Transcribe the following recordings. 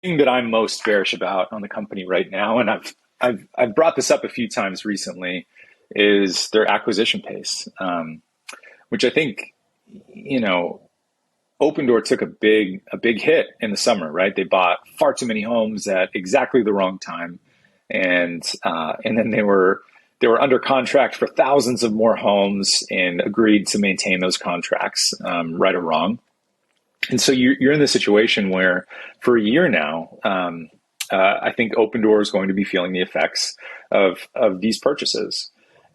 Thing that I'm most bearish about on the company right now, and I've brought this up a few times recently, is their acquisition pace, which I think, you know, Opendoor took a big hit in the summer, right? They bought far too many homes at exactly the wrong time, and then they were under contract for thousands of more homes and agreed to maintain those contracts, right or wrong. And so you're in this situation where for a year now, I think Opendoor is going to be feeling the effects of these purchases.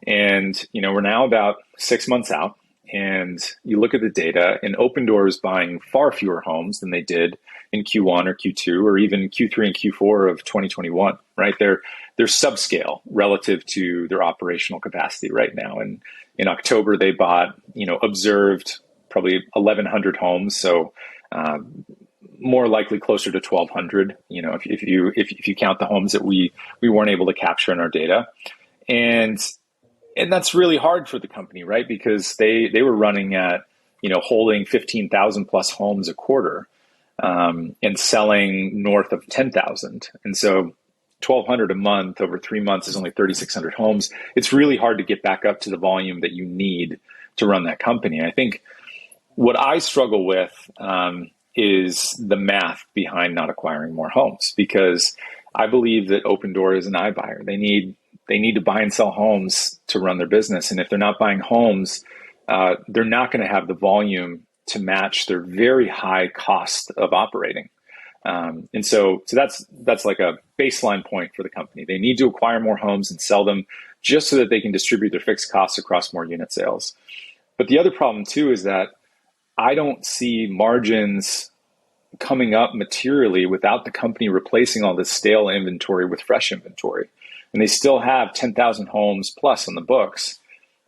And we're now about 6 months out, and you look at the data, and Opendoor is buying far fewer homes than they did in Q1 or Q2 or even Q3 and Q4 of 2021. Right? They're subscale relative to their operational capacity right now. And in October, they bought observed probably 1,100 homes. So more likely closer to 1,200. If you count the homes that we weren't able to capture in our data, and that's really hard for the company, right? Because they were running at holding 15,000 plus homes a quarter, and selling north of 10,000, and so 1,200 a month over 3 months is only 3,600 homes. It's really hard to get back up to the volume that you need to run that company. I think what I struggle with is the math behind not acquiring more homes, because I believe that Opendoor is an iBuyer. They need to buy and sell homes to run their business, and if they're not buying homes, they're not going to have the volume to match their very high cost of operating. And so that's like a baseline point for the company. They need to acquire more homes and sell them just so that they can distribute their fixed costs across more unit sales. But the other problem too is that I don't see margins coming up materially without the company replacing all this stale inventory with fresh inventory. And they still have 10,000 homes plus on the books.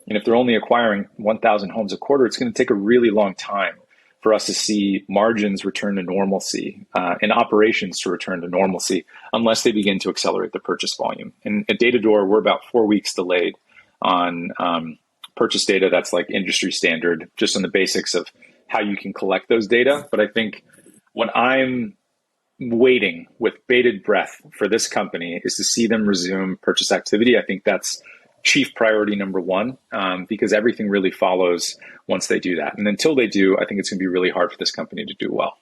And if they're only acquiring 1,000 homes a quarter, it's going to take a really long time for us to see margins return to normalcy, and operations to return to normalcy, unless they begin to accelerate the purchase volume. And at Datador, we're about 4 weeks delayed on purchase data that's like industry standard, just on the basics of how you can collect those data. But I think what I'm waiting with bated breath for this company is to see them resume purchase activity. I think that's chief priority number one, because everything really follows once they do that. And until they do, I think it's going to be really hard for this company to do well.